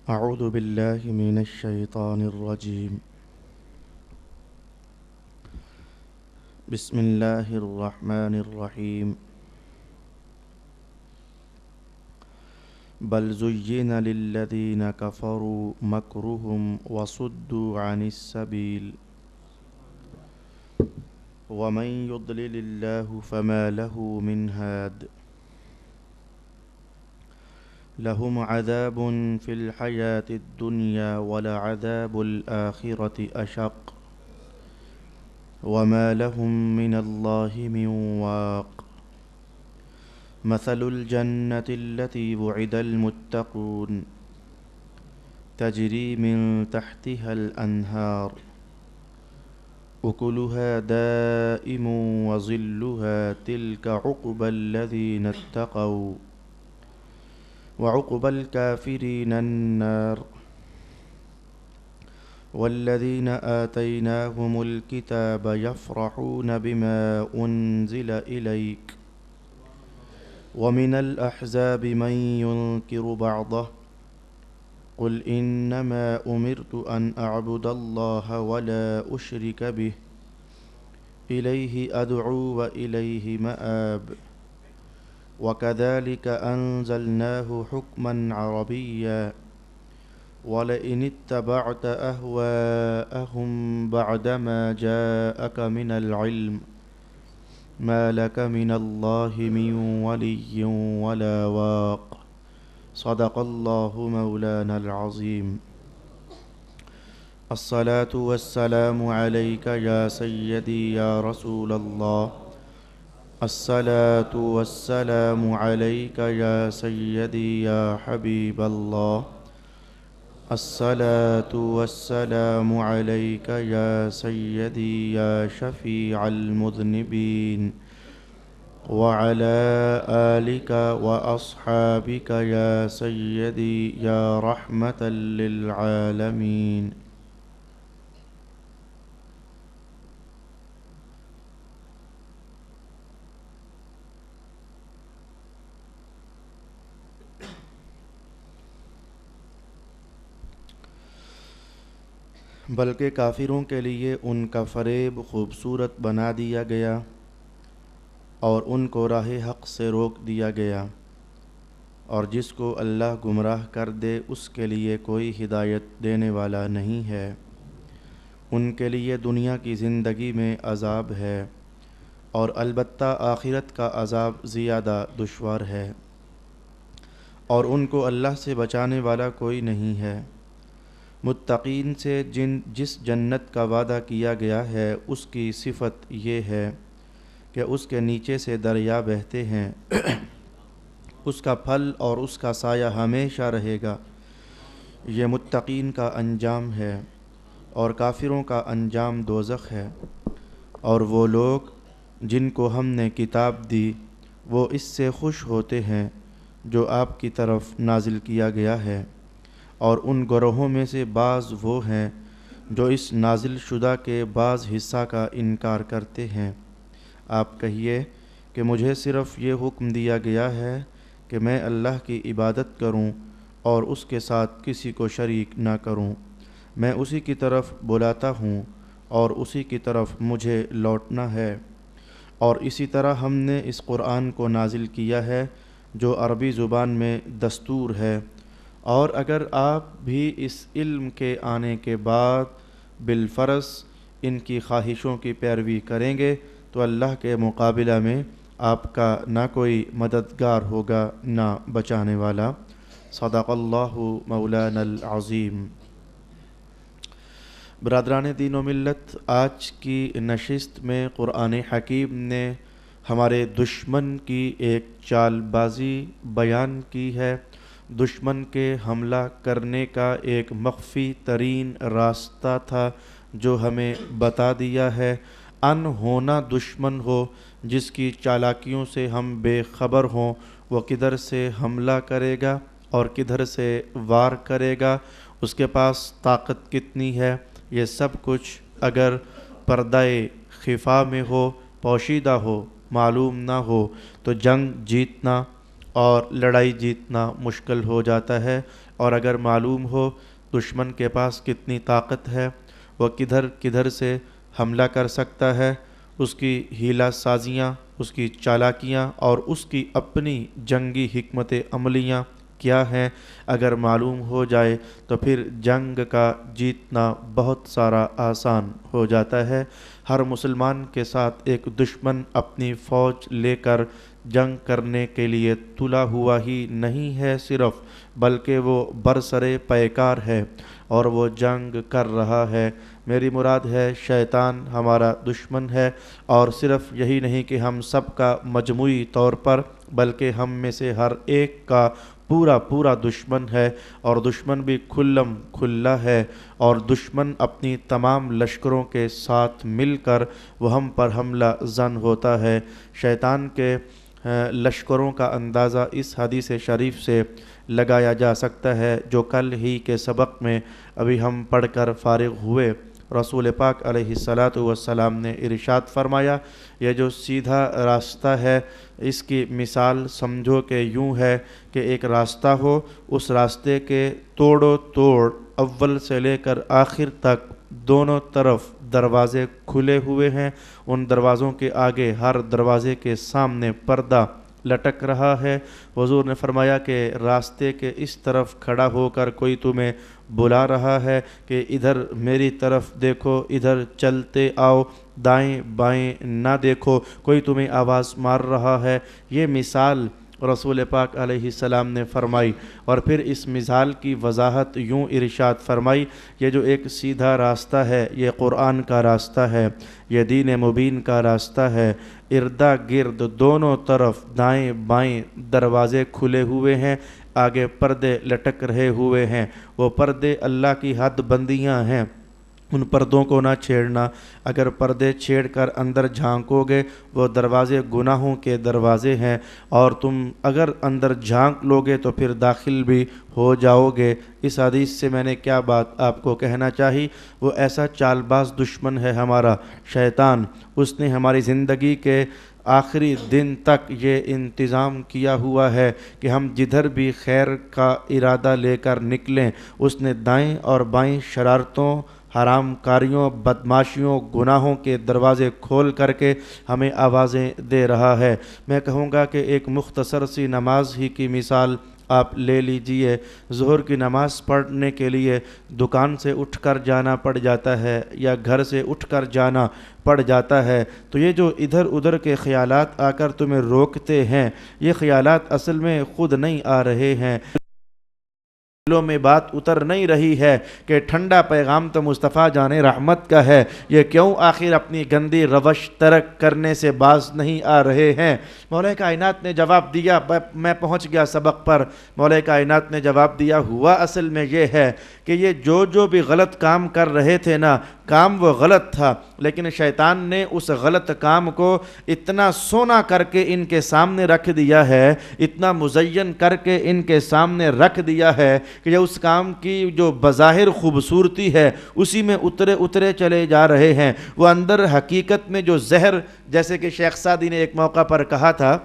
أعوذ بالله من الشيطان الرجيم. بسم الله الرحمن الرحيم. بل زين للذين كفروا مكرهم وصدوا عن السبيل ومن يضلل الله فما له من هاد لهم عذاب في الحياة الدنيا ولعذاب الآخرة أشق وما لهم من الله من واق مثل الجنة التي وعد المتقون تجري من تحتها الأنهار أكلها دائم وظلها تلك عقبى الذين اتقوا وعقبى الكافرين النار والذين آتيناهم الكتاب يفرحون بما أنزل إليك ومن الأحزاب من ينكر بعضه قل إنما أمرت أن أعبد الله ولا أشرك به إليه أدعو وإليه مآب وكذلك أنزلناه حكما عربيا ولئن اتبعت أهواءهم بعدما جاءك من العلم ما لك من الله من ولي ولا واق صدق الله مولانا العظيم. الصلاة والسلام عليك يا سيدي يا رسول الله. الصلاة والسلام عليك يا سيدي يا حبيب الله. الصلاة والسلام عليك يا سيدي يا شفيع المذنبين وعلى آلك وأصحابك يا سيدي يا رحمة للعالمين. بلکہ کافروں کے لیے ان کا فریب خوبصورت بنا دیا گیا اور ان کو راہ حق سے روک دیا گیا، اور جس کو اللہ گمراہ کر دے اس کے لیے کوئی ہدایت دینے والا نہیں ہے۔ ان کے لیے دنیا کی زندگی میں عذاب ہے اور البتہ آخرت کا عذاب زیادہ دشوار ہے، اور ان کو اللہ سے بچانے والا کوئی نہیں ہے۔ متقین سے جس جنت کا وعدہ کیا گیا ہے اس کی صفت یہ ہے کہ اس کے نیچے سے دریا بہتے ہیں، اس کا پھل اور اس کا سایہ ہمیشہ رہے گا۔ یہ متقین کا انجام ہے، اور کافروں کا انجام دوزخ ہے۔ اور وہ لوگ جن کو ہم نے کتاب دی وہ اس سے خوش ہوتے ہیں جو آپ کی طرف نازل کیا گیا ہے، اور ان گروہوں میں سے بعض وہ ہیں جو اس نازل شدہ کے بعض حصہ کا انکار کرتے ہیں۔ آپ کہیے کہ مجھے صرف یہ حکم دیا گیا ہے کہ میں اللہ کی عبادت کروں اور اس کے ساتھ کسی کو شریک نہ کروں۔ میں اسی کی طرف بلاتا ہوں اور اسی کی طرف مجھے لوٹنا ہے، اور اسی طرح ہم نے اس قرآن کو نازل کیا ہے جو عربی زبان میں دستور ہے، اور اگر آپ بھی اس علم کے آنے کے بعد بالفرض ان کی خواہشوں کی پیروی کریں گے تو اللہ کے مقابلہ میں آپ کا نہ کوئی مددگار ہوگا نہ بچانے والا۔ صدق اللہ مولانا العظیم۔ برادران دین و ملت، آج کی نشست میں قرآن حکیم نے ہمارے دشمن کی ایک چال بازی بیان کی ہے۔ دشمن کے حملہ کرنے کا ایک مخفی ترین راستہ تھا جو ہمیں بتا دیا ہے۔ ان ہونا دشمن ہو جس کی چالاکیوں سے ہم بے خبر ہوں وہ کدھر سے حملہ کرے گا اور کدھر سے وار کرے گا، اس کے پاس طاقت کتنی ہے، یہ سب کچھ اگر پردہ خفا میں ہو، پوشیدہ ہو، معلوم نہ ہو تو جنگ جیتنا اور لڑائی جیتنا مشکل ہو جاتا ہے، اور اگر معلوم ہو دشمن کے پاس کتنی طاقت ہے، وہ کدھر کدھر سے حملہ کر سکتا ہے، اس کی ہیلہ سازیاں، اس کی چالاکیاں اور اس کی اپنی جنگی حکمت عملیاں کیا ہیں، اگر معلوم ہو جائے تو پھر جنگ کا جیتنا بہت سارا آسان ہو جاتا ہے۔ ہر مسلمان کے ساتھ ایک دشمن اپنی فوج لے کر جنگ کرنے کے لیے تلا ہوا ہی نہیں ہے صرف، بلکہ وہ برسرے پیکار ہے اور وہ جنگ کر رہا ہے۔ میری مراد ہے شیطان ہمارا دشمن ہے، اور صرف یہی نہیں کہ ہم سب کا مجموعی طور پر، بلکہ ہم میں سے ہر ایک کا پورا دشمن ہے، اور دشمن بھی کھلم کھلا ہے، اور دشمن اپنی تمام لشکروں کے ساتھ مل کر وہ ہم پر حملہ زن ہوتا ہے۔ شیطان کے لشکروں کا اندازہ اس حدیث شریف سے لگایا جا سکتا ہے جو کل ہی کے سبق میں ابھی ہم پڑھ کر فارغ ہوئے۔ رسول پاک علیہ السلام نے ارشاد فرمایا، یہ جو سیدھا راستہ ہے اس کی مثال سمجھو کہ یوں ہے کہ ایک راستہ ہو، اس راستے کے توڑو توڑ اول سے لے کر آخر تک دونوں طرف دروازے کھلے ہوئے ہیں، ان دروازوں کے آگے ہر دروازے کے سامنے پردہ لٹک رہا ہے۔ حضور نے فرمایا کہ راستے کے اس طرف کھڑا ہو کر کوئی تمہیں بلا رہا ہے کہ ادھر میری طرف دیکھو، ادھر چلتے آؤ، دائیں بائیں نہ دیکھو، کوئی تمہیں آواز مار رہا ہے۔ یہ مثال رسول پاک علیہ السلام نے فرمائی، اور پھر اس مثال کی وضاحت یوں ارشاد فرمائی، یہ جو ایک سیدھا راستہ ہے یہ قرآن کا راستہ ہے، یہ دین مبین کا راستہ ہے، اردا گرد دونوں طرف دائیں بائیں دروازے کھلے ہوئے ہیں، آگے پردے لٹک رہے ہوئے ہیں، وہ پردے اللہ کی حد بندیاں ہیں، ان پردوں کو نہ چھیڑنا، اگر پردے چھیڑ کر اندر جھانکو گے وہ دروازے گناہوں کے دروازے ہیں، اور تم اگر اندر جھانک لوگے تو پھر داخل بھی ہو جاؤ گے۔ اس حدیث سے میں نے کیا بات آپ کو کہنا چاہی، وہ ایسا چال باز دشمن ہے ہمارا شیطان، اس نے ہماری زندگی کے آخری دن تک یہ انتظام کیا ہوا ہے کہ ہم جدھر بھی خیر کا ارادہ لے کر نکلیں، اس نے دائیں اور بائیں شرارتوں، حرام کاریوں، بدماشیوں، گناہوں کے دروازے کھول کر کے ہمیں آوازیں دے رہا ہے۔ میں کہوں گا کہ ایک مختصر سی نماز ہی کی مثال آپ لے لیجئے، ظہر کی نماز پڑھنے کے لیے دکان سے اٹھ کر جانا پڑ جاتا ہے یا گھر سے اٹھ کر جانا پڑ جاتا ہے، تو یہ جو ادھر ادھر کے خیالات آ کر تمہیں روکتے ہیں، یہ خیالات اصل میں خود نہیں آ رہے ہیں، دلوں میں بات اتر نہیں رہی ہے کہ ٹھنڈا پیغام تو مصطفیٰ جان رحمت کا ہے، یہ کیوں آخر اپنی گندی روش ترک کرنے سے باز نہیں آ رہے ہیں۔ مولا کائنات نے جواب دیا، میں پہنچ گیا سبق پر، مولا کائنات نے جواب دیا، ہوا اصل میں یہ ہے کہ یہ جو بھی غلط کام کر رہے تھے نا، کام وہ غلط تھا، لیکن شیطان نے اس غلط کام کو اتنا سونا کر کے ان کے سامنے رکھ دیا ہے، اتنا مزین کر کے ان کے سامنے رکھ دیا ہے کہ اس کام کی جو بظاہر خوبصورتی ہے اسی میں اترے چلے جا رہے ہیں، وہ اندر حقیقت میں جو زہر، جیسے کہ شیخ سعدی نے ایک موقع پر کہا تھا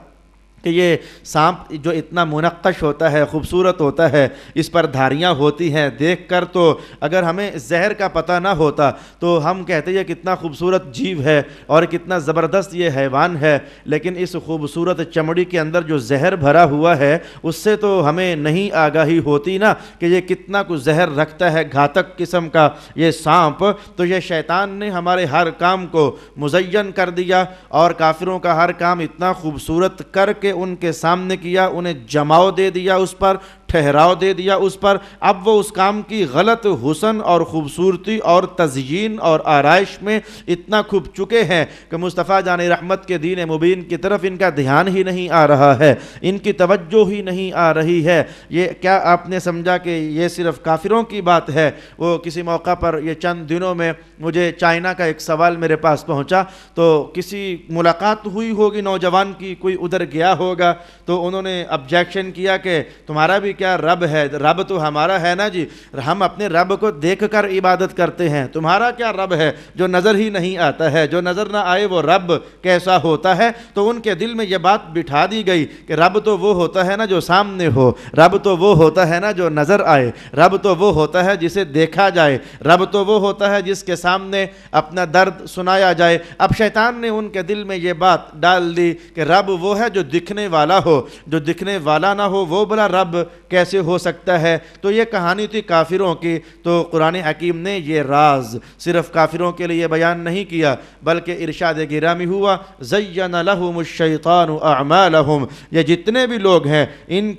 کہ یہ سانپ جو اتنا منقش ہوتا ہے، خوبصورت ہوتا ہے، اس پر دھاریاں ہوتی ہیں، دیکھ کر تو اگر ہمیں زہر کا پتہ نہ ہوتا تو ہم کہتے یہ کتنا خوبصورت جیو ہے اور کتنا زبردست یہ حیوان ہے، لیکن اس خوبصورت چمڑی کے اندر جو زہر بھرا ہوا ہے اس سے تو ہمیں نہیں آگاہی ہوتی نا کہ یہ کتنا کچھ زہر رکھتا ہے، گھاتک قسم کا یہ سانپ۔ تو یہ شیطان نے ہمارے ہر کام کو مزین کر دیا، اور کافروں کا ہر کام اتنا خوبصورت کر کے ان کے سامنے کیا، انہیں جماؤ دے دیا، اس پر ٹھہراؤ دے دیا اس پر، اب وہ اس کام کی غلط حسن اور خوبصورتی اور تزئین اور آرائش میں اتنا کھپ چکے ہیں کہ مصطفیٰ جان رحمت کے دین مبین کی طرف ان کا دھیان ہی نہیں آ رہا ہے، ان کی توجہ ہی نہیں آ رہی ہے۔ یہ کیا آپ نے سمجھا کہ یہ صرف کافروں کی بات ہے؟ وہ کسی موقع پر یہ چند دنوں میں مجھے چائنا کا ایک سوال میرے پاس پہنچا، تو کسی ملاقات ہوئی ہوگی نوجوان کی، کوئی ادھر گیا ہوگا، تو انہوں نے آبجیکشن کیا کہ تمہارا بھی کیا رب ہے؟ رب تو ہمارا ہے نا جی، ہم اپنے رب کو دیکھ کر عبادت کرتے ہیں، تمہارا کیا رب ہے جو نظر ہی نہیں آتا ہے؟ جو نظر نہ آئے وہ رب کیسا ہوتا ہے؟ تو ان کے دل میں یہ بات بٹھا دی گئی کہ رب تو وہ ہوتا ہے نا جو سامنے ہو، رب تو وہ ہوتا ہے نا جو نظر آئے، رب تو وہ ہوتا ہے جسے دیکھا جائے، رب تو وہ ہوتا ہے جس کے سامنے اپنا درد سنایا جائے۔ اب شیطان نے ان کے دل میں یہ بات ڈال دی کہ رب وہ ہے جو دکھنے والا ہو، جو دکھنے والا نہ ہو وہ بلا رب کیسے ہو سکتا ہے؟ تو یہ کہانی تھی کافروں کی۔ تو قرآن حکیم نے یہ راز صرف کافروں کے لیے بیان نہیں کیا، بلکہ ارشاد گرامی ہوا زین لہم الشیطان اعمالہم، یہ جتنے بھی لوگ ہیں ان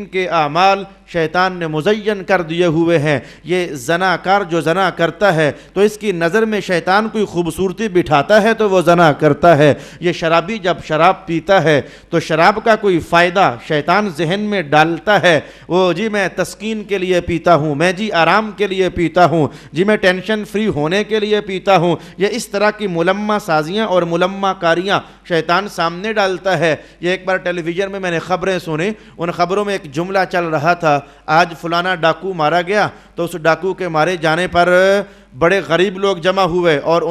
کے اعمال شیطان نے مزین کر دیے ہوئے ہیں۔ یہ زناکار جو زنا کرتا ہے تو اس کی نظر میں شیطان کوئی خوبصورتی بٹھاتا ہے تو وہ زنا کرتا ہے۔ یہ شرابی جب شراب پیتا ہے تو شراب کا کوئی فائدہ شیطان ذہن میں ڈالتا ہے، وہ جی میں تسکین کے لیے پیتا ہوں، میں جی آرام کے لیے پیتا ہوں، جی میں ٹینشن فری ہونے کے لیے پیتا ہوں۔ یہ اس طرح کی ملمہ سازیاں اور ملمہ کاریاں شیطان سامنے ڈالتا ہے۔ یہ ایک بار ٹیلی ویژن میں نے خبریں سنی، ان خبروں میں ایک جملہ چل رہا تھا، آج فلانا ڈاکو مارا گیا، تو اس ڈاکو کے مارے جانے پر بڑے غریب لوگ جمع ہوئے اور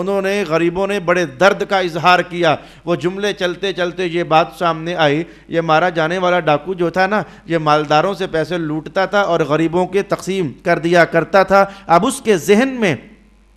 غریبوں نے بڑے درد کا اظہار کیا۔ وہ جملے چلتے چلتے یہ بات سامنے آئی، یہ مارا جانے والا ڈاکو جو تھا نا، یہ مالداروں سے پیسے لوٹتا تھا اور غریبوں کے تقسیم کر دیا کرتا تھا۔ اب اس کے ذہن میں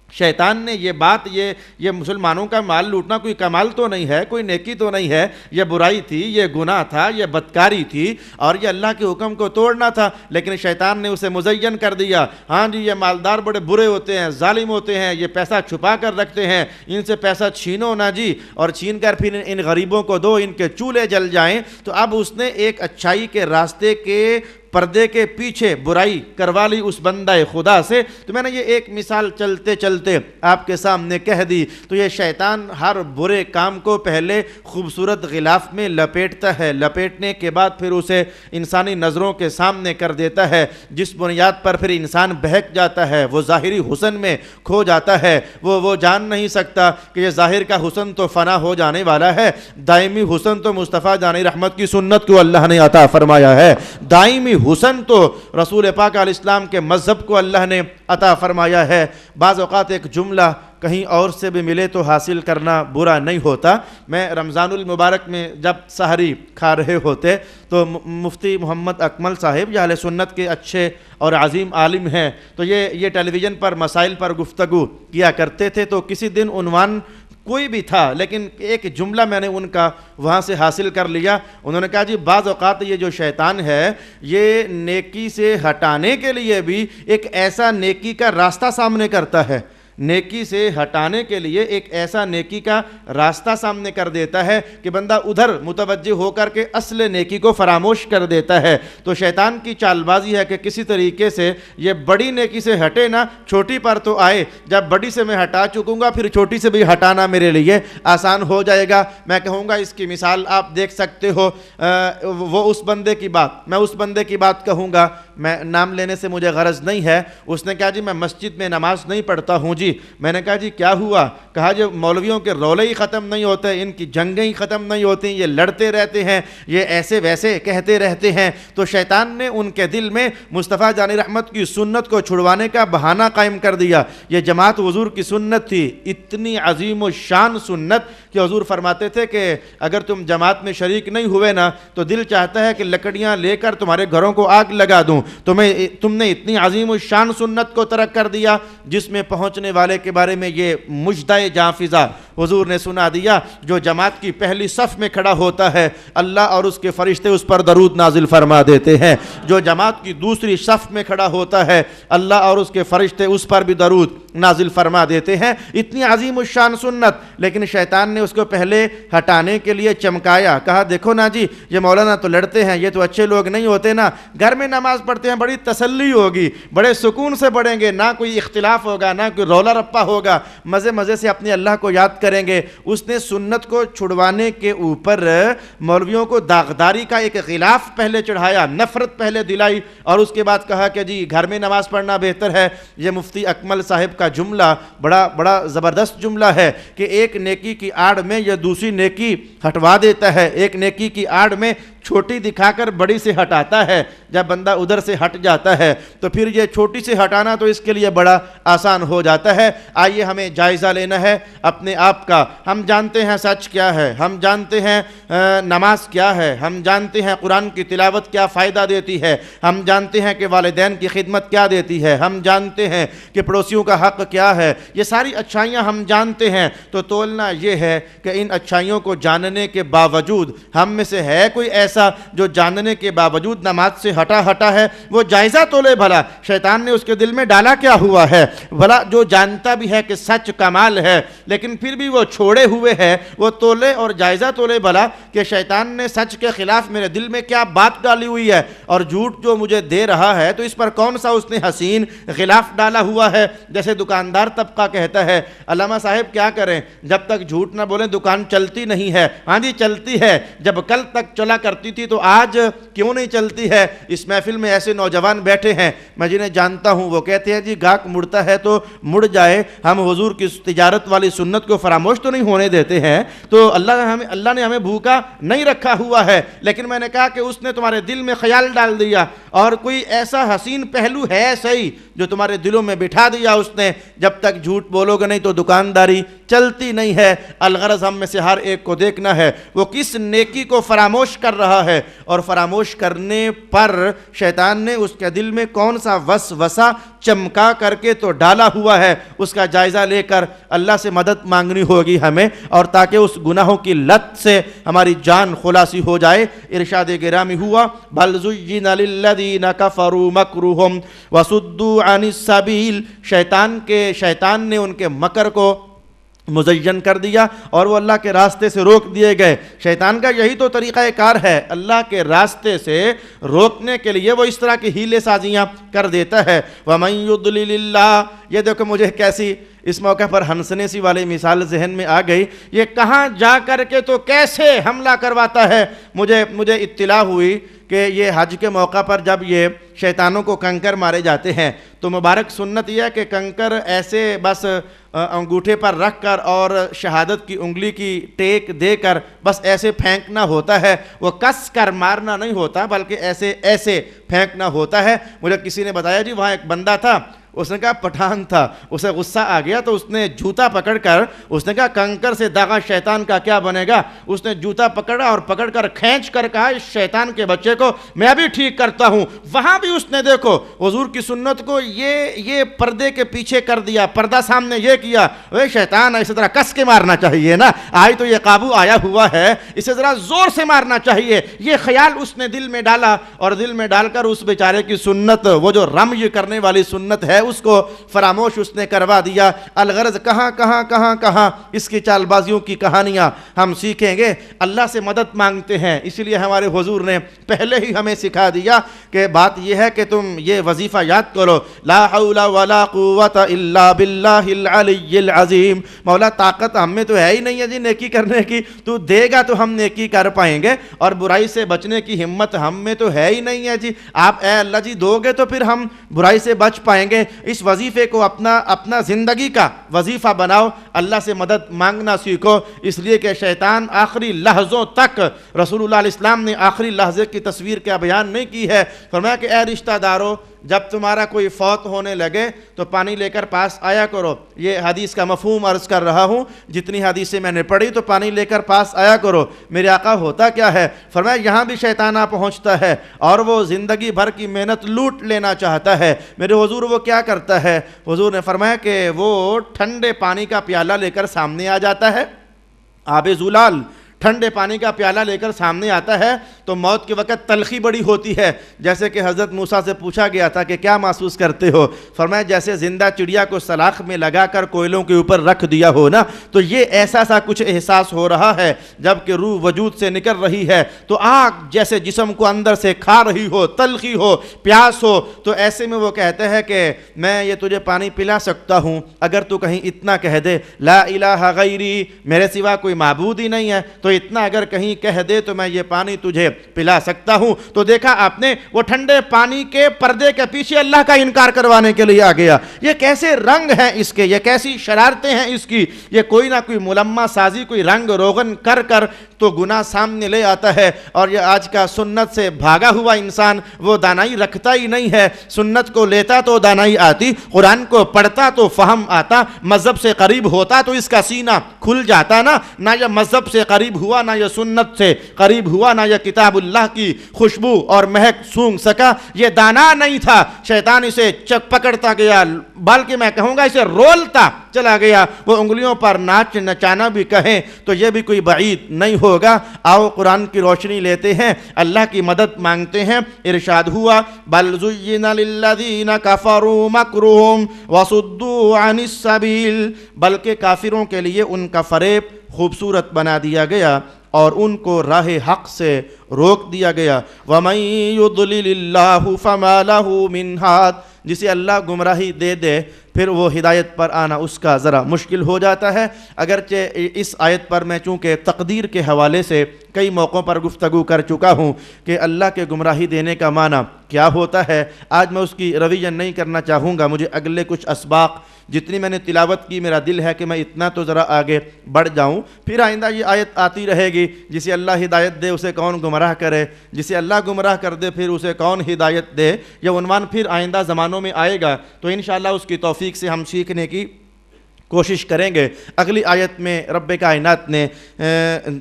شیطان نے یہ بات، یہ مسلمانوں کا مال لوٹنا کوئی کمال تو نہیں ہے، کوئی نیکی تو نہیں ہے، یہ برائی تھی، یہ گناہ تھا، یہ بدکاری تھی اور یہ اللہ کے حکم کو توڑنا تھا، لیکن شیطان نے اسے مزین کر دیا۔ ہاں جی، یہ مالدار بڑے برے ہوتے ہیں، ظالم ہوتے ہیں، یہ پیسہ چھپا کر رکھتے ہیں، ان سے پیسہ چھینو نا جی، اور چھین کر پھر ان غریبوں کو دو، ان کے چولہے جل جائیں۔ تو اب اس نے ایک اچھائی کے راستے کے پردے کے پیچھے برائی کروا لی اس بندہ خدا سے۔ تو میں نے یہ ایک مثال چلتے چلتے آپ کے سامنے کہہ دی۔ تو یہ شیطان ہر برے کام کو پہلے خوبصورت غلاف میں لپیٹتا ہے، لپیٹنے کے بعد پھر اسے انسانی نظروں کے سامنے کر دیتا ہے، جس بنیاد پر پھر انسان بہک جاتا ہے، وہ ظاہری حسن میں کھو جاتا ہے۔ وہ جان نہیں سکتا کہ یہ ظاہر کا حسن تو فنا ہو جانے والا ہے، دائمی حسن تو مصطفیٰ جان رحمت کی سنت کو اللہ نے عطا فرمایا ہے، دائمی حسن تو رسول پاک علیہ السلام کے مذہب کو اللہ نے عطا فرمایا ہے۔ بعض اوقات ایک جملہ کہیں اور سے بھی ملے تو حاصل کرنا برا نہیں ہوتا۔ میں رمضان المبارک میں جب سحری کھا رہے ہوتے تو مفتی محمد اکمل صاحب یہ اہل سنت کے اچھے اور عظیم عالم ہیں، تو یہ ٹیلی ویژن پر مسائل پر گفتگو کیا کرتے تھے۔ تو کسی دن عنوان کوئی بھی تھا، لیکن ایک جملہ میں نے ان کا وہاں سے حاصل کر لیا۔ انہوں نے کہا جی بعض اوقات یہ جو شیطان ہے یہ نیکی سے ہٹانے کے لیے بھی ایک ایسا نیکی کا راستہ سامنے کرتا ہے، نیکی سے ہٹانے کے لیے ایک ایسا نیکی کا راستہ سامنے کر دیتا ہے کہ بندہ ادھر متوجہ ہو کر کے اصل نیکی کو فراموش کر دیتا ہے۔ تو شیطان کی چال بازی ہے کہ کسی طریقے سے یہ بڑی نیکی سے ہٹے نہ، چھوٹی پر تو آئے، جب بڑی سے میں ہٹا چکوں گا پھر چھوٹی سے بھی ہٹانا میرے لیے آسان ہو جائے گا۔ میں کہوں گا اس کی مثال آپ دیکھ سکتے ہو، وہ اس بندے کی بات، میں اس بندے کی بات کہوں گا، میں نام لینے سے مجھے غرض نہیں ہے۔ اس نے کہا جی میں مسجد میں نماز نہیں پڑھتا ہوں جی۔ میں نے کہا جی کیا ہوا؟ کہا جی مولویوں کے رولے ہی ختم نہیں ہوتے، ان کی جنگیں ہی ختم نہیں ہوتی، یہ لڑتے رہتے ہیں، یہ ایسے ویسے کہتے رہتے ہیں۔ تو شیطان نے ان کے دل میں مصطفیٰ جان رحمت کی سنت کو چھڑوانے کا بہانہ قائم کر دیا۔ یہ جماعت حضور کی سنت تھی، اتنی عظیم و شان سنت کہ حضور فرماتے تھے کہ اگر تم جماعت میں شریک نہیں ہوئے نا تو دل چاہتا ہے کہ لکڑیاں لے کر تمہارے گھروں کو آگ لگا دوں۔ تم نے اتنی عظیم و شان سنت کو ترک کر دیا جس میں پہنچنے والے کے بارے میں یہ مجدہ جاں فضا حضور نے سنا دیا جو جماعت کی پہلی صف میں کھڑا ہوتا ہے اللہ اور اس کے فرشتے اس پر درود نازل فرما دیتے ہیں، جو جماعت کی دوسری صف میں کھڑا ہوتا ہے اللہ اور اس کے فرشتے اس پر بھی درود نازل فرما دیتے ہیں۔ اتنی عظیم الشان سنت، لیکن شیطان نے اس کو پہلے ہٹانے کے لیے چمکایا، کہا دیکھو نا جی یہ مولانا تو لڑتے ہیں، یہ تو اچھے لوگ نہیں ہوتے نا، گھر میں نماز پڑھتے ہیں بڑی تسلی ہوگی، بڑے سکون سے پڑھیں گے، نہ کوئی اختلاف ہوگا نہ کوئی رولا رپا ہوگا، مزے مزے سے اپنے اللہ کو یاد کریں گے۔ اس نے سنت کو چھڑوانے کے اوپر مولویوں کو داغداری کا ایک غلاف پہلے چڑھایا، نفرت پہلے دلائی، اور اس کے بعد کہا کہ جی گھر میں نماز پڑھنا بہتر ہے۔ یہ مفتی اکمل صاحب کا جملہ بڑا زبردست جملہ ہے کہ ایک نیکی کی آڑ میں یہ دوسری نیکی ہٹوا دیتا ہے، ایک نیکی کی آڑ میں چھوٹی دکھا کر بڑی سے ہٹاتا ہے۔ جب بندہ ادھر سے ہٹ جاتا ہے تو پھر یہ چھوٹی سے ہٹانا تو اس کے لیے بڑا آسان ہو جاتا ہے۔ آئیے ہمیں جائزہ لینا ہے اپنے آپ کا۔ ہم جانتے ہیں سچ کیا ہے، ہم جانتے ہیں نماز کیا ہے، ہم جانتے ہیں قرآن کی تلاوت کیا فائدہ دیتی ہے، ہم جانتے ہیں کہ والدین کی خدمت کیا دیتی ہے، ہم جانتے ہیں کہ پڑوسیوں کا حق کیا ہے، یہ ساری اچھائیاں ہم جانتے ہیں۔ تو تولنا یہ ہے کہ ان اچھائیوں کو جاننے کے باوجود ہم میں سے ہے کوئی ایسا جو جاننے کے باوجود نماز سے ہٹا ہے، وہ جائزہ تولے بھلا شیطان نے اس کے دل میں ڈالا کیا ہوا ہے، بھلا جو جانتا بھی ہے کہ سچ کمال ہے لیکن پھر بھی وہ چھوڑے ہوئے ہے، وہ تولے اور جائزہ تولے بھلا کہ شیطان نے سچ کے خلاف میرے دل میں کیا بات ڈالی ہوئی ہے، اور جھوٹ جو مجھے دے رہا ہے تو اس پر کون سا اس نے حسین غلاف ڈالا ہوا ہے۔ جیسے دکاندار طبقہ کہتا ہے علامہ صاحب کیا کریں، جب تک جھوٹ نہ بولیں دکان چلتی نہیں ہے۔ ہاں جی چلتی ہے، جب کل تک چلا کرتی تھی تو آج کیوں نہیں چلتی ہے؟ اس محفل میں ایسے نوجوان بیٹھے ہیں میں جنہیں جانتا ہوں، وہ کہتے ہیں جی گاہک مڑتا ہے تو مڑ جائے، ہم حضور کی تجارت والی سنت کو فراموش تو نہیں ہونے دیتے ہیں۔ تو اللہ نے ہمیں بھوکا نہیں رکھا ہوا ہے، لیکن میں نے کہا کہ اس نے تمہارے دل میں خیال ڈال دیا اور کوئی ایسا حسین پہلو ہے صحیح جو تمہارے دلوں میں بٹھا دیا اس نے، جب تک جھوٹ بولو گے نہیں تو دکانداری چلتی نہیں ہے۔ الغرض ہم میں سے ہر ایک کو دیکھنا ہے وہ کس نیکی کو فراموش کر رہا ہے، اور فراموش کرنے پر شیطان نے اس کے دل میں کون سا وسوسہ چمکا کر کے تو ڈالا ہوا ہے، اس کا جائزہ لے کر اللہ سے مدد مانگنی ہوگی ہمیں، اور تاکہ اس گناہوں کی لت سے ہماری جان خلاصی ہو جائے۔ ارشاد گرامی ہوا بل زین للذین کفروا مکرہم وصدوا عن السبیل، شیطان نے ان کے مکر کو مزین کر دیا اور وہ اللہ کے راستے سے روک دیے گئے۔ شیطان کا یہی تو طریقہ کار ہے، اللہ کے راستے سے روکنے کے لیے وہ اس طرح کی ہیلے سازیاں کر دیتا ہے۔ وَمَن يُضْلِلِ اللَّهُ، یہ دیکھو مجھے کیسی اس موقع پر ہنسنے سی والی مثال ذہن میں آ گئی، یہ کہاں جا کر کے تو کیسے حملہ کرواتا ہے۔ مجھے اطلاع ہوئی کہ یہ حج کے موقع پر جب یہ شیطانوں کو کنکر مارے جاتے ہیں تو مبارک سنت یہ ہے کہ کنکر ایسے بس انگوٹھے پر رکھ کر اور شہادت کی انگلی کی ٹیک دے کر بس ایسے پھینکنا ہوتا ہے، وہ کس کر مارنا نہیں ہوتا بلکہ ایسے پھینکنا ہوتا ہے۔ مجھے کسی نے بتایا جی وہاں ایک بندہ تھا، اس نے کہا پٹھان تھا، اسے غصہ آ گیا تو اس نے جوتا پکڑ کر اس نے کہا کنکر سے داغا شیطان کا کیا بنے گا۔ اس نے جوتا پکڑا اور پکڑ کر کھینچ کر کہا اس شیطان کے بچے کو میں بھی ٹھیک کرتا ہوں۔ وہاں بھی اس نے دیکھو حضور کی سنت کو یہ پردے کے پیچھے کر دیا، پردہ سامنے یہ کیا، اے شیطان اسی طرح کس کے مارنا چاہیے نا، آج تو یہ قابو آیا ہوا ہے، اسے ذرا زور سے مارنا چاہیے۔ یہ خیال اس نے دل میں ڈالا اور دل میں ڈال کر اس بیچارے کی سنت، وہ جو رمی کرنے والی سنت ہے، اس کو فراموش اس نے کروا دیا۔ الغرض کہاں اس کی چال بازیوں کی کہانیاں ہم سیکھیں گے۔ اللہ سے مدد مانگتے ہیں، اس لیے ہمارے حضور نے پہلے ہی ہمیں سکھا دیا کہ بات یہ ہے کہ تم یہ وظیفہ یاد کرو، لا حول ولا قوت الا باللہ العلی العظیم۔ مولا طاقت ہم میں تو ہے ہی نہیں ہے جی نیکی کرنے کی، تو دے گا تو ہم نیکی کر پائیں گے، اور برائی سے بچنے کی ہمت ہم میں تو ہے ہی نہیں ہے جی، آپ اے اللہ جی دو گے تو پھر ہم برائی سے بچ پائیں گے۔ اس وظیفے کو اپنا زندگی کا وظیفہ بناؤ، اللہ سے مدد مانگنا سیکھو، اس لیے کہ شیطان آخری لحظوں تک، رسول اللہ علیہ السلام نے آخری لحظے کی تصویر کیا بیان نہیں کی ہے، فرمایا کہ اے رشتہ دارو جب تمہارا کوئی فوت ہونے لگے تو پانی لے کر پاس آیا کرو. یہ حدیث کا مفہوم عرض کر رہا ہوں, جتنی حدیثیں میں نے پڑھی تو پانی لے کر پاس آیا کرو. میرے آقا ہوتا کیا ہے, فرمایا یہاں بھی شیطان آ پہنچتا ہے اور وہ زندگی بھر کی محنت لوٹ لینا چاہتا ہے. میرے حضور وہ کیا کرتا ہے؟ حضور نے فرمایا کہ وہ ٹھنڈے پانی کا پیالہ لے کر سامنے آ جاتا ہے. آب زلال ٹھنڈے پانی کا پیالہ لے کر سامنے آتا ہے تو موت کے وقت تلخی بڑی ہوتی ہے. جیسے کہ حضرت موسیٰ سے پوچھا گیا تھا کہ کیا محسوس کرتے ہو؟ فرمایا جیسے زندہ چڑیا کو سلاخ میں لگا کر کوئلوں کے اوپر رکھ دیا ہو نا, تو یہ ایسا سا کچھ احساس ہو رہا ہے جب کہ روح وجود سے نکل رہی ہے تو آگ جیسے جسم کو اندر سے کھا رہی ہو, تلخی ہو, پیاس ہو. تو ایسے میں وہ کہتے ہیں کہ میں یہ تجھے پانی پلا سکتا ہوں اگر تو کہیں اتنا کہہ دے لا الہ غیری, میرے سوا کوئی معبود ہی نہیں ہے, تو اتنا اگر کہیں کہہ دے تو میں یہ پانی تجھے پلا سکتا ہوں. تو دیکھا آپ نے, وہ ٹھنڈے پانی کے پردے کے پیچھے اللہ کا انکار کروانے کے لیے آ گیا. یہ کیسے رنگ ہیں اس کے, یہ کیسی شرارتیں ہیں اس کی. یہ کوئی نہ کوئی ملمہ سازی, کوئی رنگ روغن کر کر تو گناہ سامنے لے آتا ہے. اور یہ آج کا سنت سے بھاگا ہوا انسان وہ دانائی رکھتا ہی نہیں ہے. سنت کو لیتا تو دانائی آتی, قرآن کو پڑھتا تو فہم آتا, مذہب سے قریب ہوتا تو اس کا سینہ کھل جاتا نا. نہ یہ مذہب سے قریب ہوا, نہ یہ سنت سے قریب ہوا, نہ یہ کتاب اللہ کی خوشبو اور مہک سونگ سکا. یہ دانا نہیں تھا, شیطان اسے چک پکڑتا گیا, بلکہ میں کہوں گا اسے رولتا چلا گیا. وہ انگلیوں پر ناچ نچانا بھی کہیں تو یہ بھی کوئی بعید نہیں ہوگا. آؤ قرآن کی روشنی لیتے ہیں, اللہ کی مدد مانگتے ہیں. ارشاد ہوا بل زین للذین کفروا مکرہم وصدوا عن السبیل, بلکہ کافروں کے لیے ان کا فریب خوبصورت بنا دیا گیا اور ان کو راہ حق سے روک دیا گیا. وَمَن يُضْلِلِ اللَّهُ فَمَا لَهُ مِنْ هَادٍ, جسے اللہ گمراہی دے دے پھر وہ ہدایت پر آنا اس کا ذرا مشکل ہو جاتا ہے. اگرچہ اس آیت پر میں چونکہ تقدیر کے حوالے سے کئی موقعوں پر گفتگو کر چکا ہوں کہ اللہ کے گمراہی دینے کا معنی کیا ہوتا ہے, آج میں اس کی رویہ نہیں کرنا چاہوں گا. مجھے اگلے کچھ اسباق جتنی میں نے تلاوت کی, میرا دل ہے کہ میں اتنا تو ذرا آگے بڑھ جاؤں. پھر آئندہ یہ آیت آتی رہے گی, جسے اللہ ہدایت دے اسے کون گمراہ کرے, جسے اللہ گمراہ کر دے پھر اسے کون ہدایت دے. یہ عنوان پھر آئندہ زمانوں میں آئے گا تو انشاءاللہ اس کی توفیق سے ہم سیکھنے کی کوشش کریں گے. اگلی آیت میں رب کائنات نے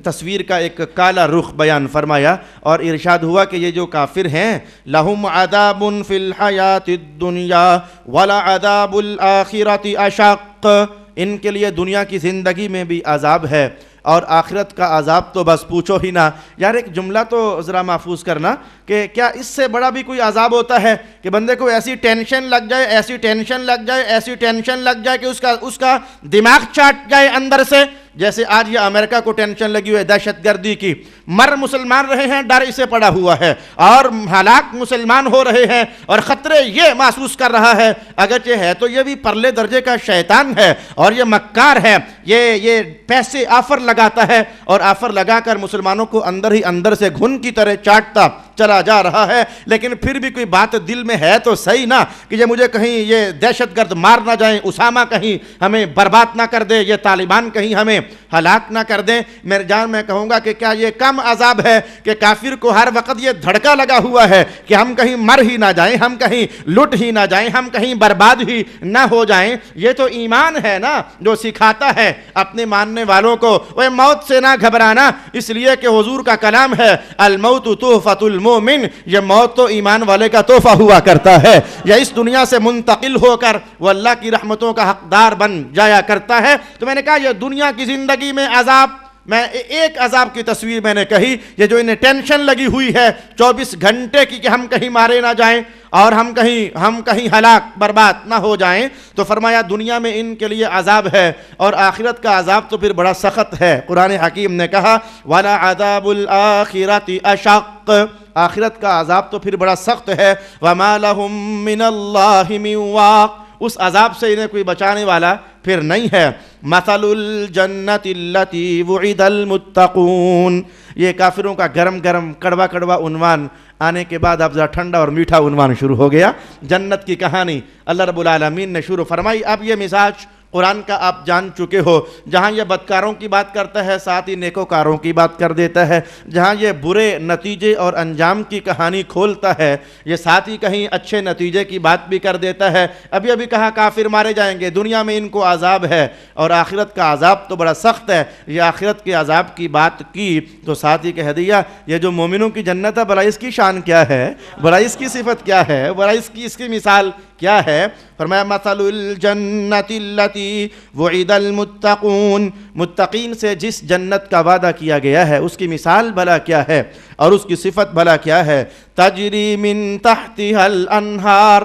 تصویر کا ایک کالا رخ بیان فرمایا اور ارشاد ہوا کہ یہ جو کافر ہیں لَهُمْ عَذَابٌ فِي الْحَيَاةِ الدُّنْيَا وَلَعَذَابُ الْآخِرَةِ أَشَقُّ, ان کے لیے دنیا کی زندگی میں بھی عذاب ہے اور آخرت کا عذاب تو بس پوچھو ہی نہ. یار ایک جملہ تو ذرا محفوظ کرنا کہ کیا اس سے بڑا بھی کوئی عذاب ہوتا ہے کہ بندے کو ایسی ٹینشن لگ جائے, ایسی ٹینشن لگ جائے, ایسی ٹینشن لگ جائے کہ اس کا دماغ چاٹ جائے اندر سے. جیسے آج یہ امریکہ کو ٹینشن لگی ہوئی ہے دہشت گردی کی, مر مسلمان رہے ہیں, ڈر اسے پڑا ہوا ہے اور ہلاک مسلمان ہو رہے ہیں اور خطرے یہ محسوس کر رہا ہے. اگرچہ ہے تو یہ بھی پرلے درجے کا شیطان ہے اور یہ مکار ہے, یہ پیسے آفر لگاتا ہے اور آفر لگا کر مسلمانوں کو اندر ہی اندر سے گھن کی طرح چاٹتا چلا جا رہا ہے. لیکن پھر بھی کوئی بات دل میں ہے تو صحیح نا کہ یہ مجھے کہیں یہ دہشت گرد مار نہ جائیں, اسامہ کہیں ہمیں برباد نہ کر دے, یہ طالبان کہیں ہمیں ہلاک نہ کر دیں. میرے جان میں کہوں گا کہ کیا یہ کم عذاب ہے کہ کافر کو ہر وقت یہ دھڑکا لگا ہوا ہے کہ ہم کہیں مر ہی نہ جائیں, ہم کہیں لٹ ہی نہ جائیں, ہم کہیں برباد ہی نہ ہو جائیں. یہ تو ایمان ہے نا جو سکھاتا ہے اپنے ماننے والوں کو وہ موت سے نہ گھبرانا, اس لیے کہ حضور کا کلام ہے الموت تحفۃ المومن, یہ موت تو ایمان والے کا تحفہ ہوا کرتا ہے, یا اس دنیا سے منتقل ہو کر وہ اللہ کی رحمتوں کا حقدار بن جایا کرتا ہے. تو میں نے کہا یہ دنیا کی زندگی میں عذاب, میں ایک عذاب کی تصویر میں نے کہی, یہ جو انہیں ٹینشن لگی ہوئی ہے 24 گھنٹے کی کہ ہم کہیں مارے نہ جائیں اور ہم کہیں ہلاک برباد نہ ہو جائیں. تو فرمایا دنیا میں ان کے لیے عذاب ہے اور آخرت کا عذاب تو پھر بڑا سخت ہے. قرآن حکیم نے کہا وَلَعَذَابُ الْآخِرَةِ أَشَقُّ, آخرت کا عذاب تو پھر بڑا سخت ہے. وَمَا لَهُم مِّنَ اللَّهِ مِن وَاقٍ, اس عذاب سے انہیں کوئی بچانے والا پھر نہیں ہے. مثل الجنت التي وعد المتقون, یہ کافروں کا گرم گرم کڑوا کڑوا عنوان آنے کے بعد اب ذرا ٹھنڈا اور میٹھا عنوان شروع ہو گیا. جنت کی کہانی اللہ رب العالمین نے شروع فرمائی. اب یہ مزاج قرآن کا آپ جان چکے ہو۔ جہاں یہ بدکاروں کی بات کرتا ہے ساتھ ہی نیکوکاروں کی بات کر دیتا ہے، جہاں یہ برے نتیجے اور انجام کی کہانی کھولتا ہے یہ ساتھ ہی کہیں اچھے نتیجے کی بات بھی کر دیتا ہے۔ ابھی کہا کافر مارے جائیں گے، دنیا میں ان کو عذاب ہے اور آخرت کا عذاب تو بڑا سخت ہے۔ یہ آخرت کے عذاب کی بات کی تو ساتھ ہی کہہ دیا یہ جو مومنوں کی جنت ہے بھلا اس کی شان کیا ہے، بھلا اس کی صفت کیا ہے، بھلا اس کی مثال کیا ہے؟ فرمایا مثل الجنت التی وعد المتقون، متقین سے جس جنت کا وعدہ کیا گیا ہے اس کی مثال بھلا کیا ہے اور اس کی صفت بھلا کیا ہے؟ تجری من تحتها الانہار،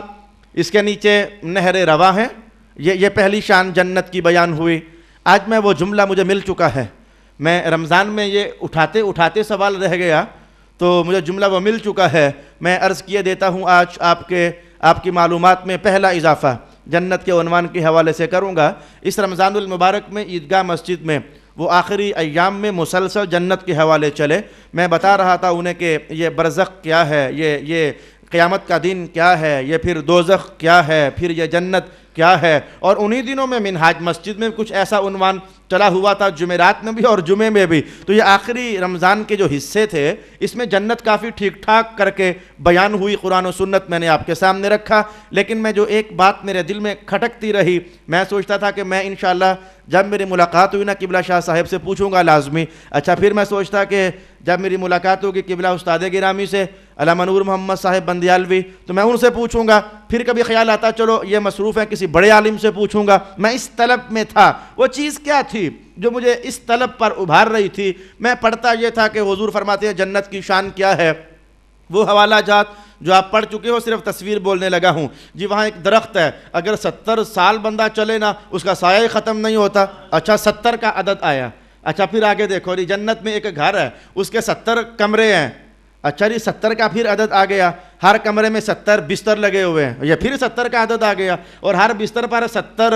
اس کے نیچے نہریں رواں ہیں۔ یہ پہلی شان جنت کی بیان ہوئی۔ آج میں وہ جملہ مجھے مل چکا ہے، میں رمضان میں یہ اٹھاتے سوال رہ گیا تو مجھے جملہ وہ مل چکا ہے، میں عرض کیے دیتا ہوں۔ آج آپ کی معلومات میں پہلا اضافہ جنت کے عنوان کے حوالے سے کروں گا۔ اس رمضان المبارک میں عیدگاہ مسجد میں وہ آخری ایام میں مسلسل جنت کے حوالے چلے، میں بتا رہا تھا انہیں کہ یہ برزخ کیا ہے، یہ قیامت کا دن کیا ہے، یہ پھر دوزخ کیا ہے، پھر یہ جنت کیا ہے۔ اور انہی دنوں میں منہاج مسجد میں کچھ ایسا عنوان چلا ہوا تھا، جمعرات میں بھی اور جمعے میں بھی۔ تو یہ آخری رمضان کے جو حصے تھے اس میں جنت کافی ٹھیک ٹھاک کر کے بیان ہوئی، قرآن و سنت میں نے آپ کے سامنے رکھا۔ لیکن میں جو ایک بات میرے دل میں کھٹکتی رہی، میں سوچتا تھا کہ میں انشاءاللہ جب میری ملاقات ہوئی نا قبلہ شاہ صاحب سے پوچھوں گا لازمی۔ اچھا پھر میں سوچتا کہ جب میری ملاقات ہوگی قبلہ استاد گرامی سے علامہ نور محمد صاحب بندیالوی تو میں ان سے پوچھوں گا۔ پھر کبھی خیال آتا چلو یہ مصروف ہے کسی بڑے عالم سے پوچھوں گا۔ میں اس طلب میں تھا، وہ چیز کیا تھی جو مجھے اس طلب پر ابھار رہی تھی؟ میں پڑھتا یہ تھا کہ حضور فرماتے ہیں جنت کی شان کیا ہے۔ وہ حوالہ جات جو آپ پڑھ چکے ہو صرف تصویر بولنے لگا ہوں۔ جی وہاں ایک درخت ہے، اگر 70 سال بندہ چلے نا اس کا سایہ ہی ختم نہیں ہوتا۔ اچھا 70 کا عدد آیا۔ اچھا پھر آگے دیکھو جی جنت میں ایک گھر ہے، اس کے 70 کمرے ہیں۔ اچھا جی 70 کا پھر عدد آ گیا، ہر کمرے میں 70 بستر لگے ہوئے ہیں، یہ پھر 70 کا عدد آ گیا، اور ہر بستر پر 70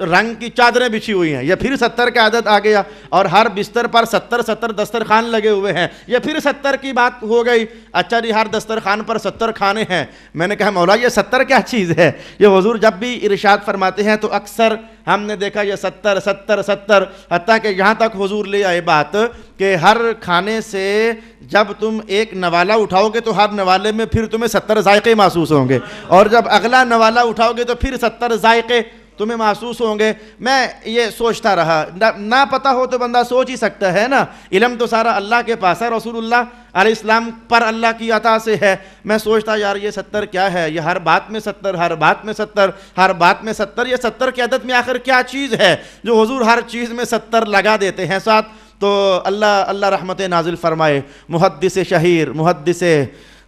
رنگ کی چادریں بچھی ہوئی ہیں، یہ پھر 70 کا عدد آ گیا، اور ہر بستر پر 70 دسترخوان لگے ہوئے ہیں، یہ پھر 70 کی بات ہو گئی۔ اچھا جی ہر دسترخوان پر 70 کھانے ہیں۔ میں نے کہا مولا یہ 70 کیا چیز ہے؟ یہ حضور جب بھی ارشاد فرماتے ہیں تو اکثر ہم نے دیکھا یہ 70 حتیٰ کہ یہاں تک حضور لے آئے بات کہ ہر کھانے سے جب تم ایک نوالہ اٹھاؤ گے تو ہر نوالے میں پھر تمہیں 70 ذائقے محسوس ہوں گے، اور جب اگلا نوالہ اٹھاؤ گے تو پھر 70 ذائقے تمہیں محسوس ہوں گے۔ میں یہ سوچتا رہا، نہ پتہ ہو تو بندہ سوچ ہی سکتا ہے نا، علم تو سارا اللہ کے پاس ہے، رسول اللہ علیہ السلام پر اللہ کی عطا سے ہے۔ میں سوچتا یار یہ 70 کیا ہے؟ یہ ہر بات میں 70، ہر بات میں 70، ہر بات میں 70، یہ 70 کی عدد میں آخر کیا چیز ہے جو حضور ہر چیز میں 70 لگا دیتے ہیں ساتھ؟ تو اللہ رحمت نازل فرمائے، محدث شہیر،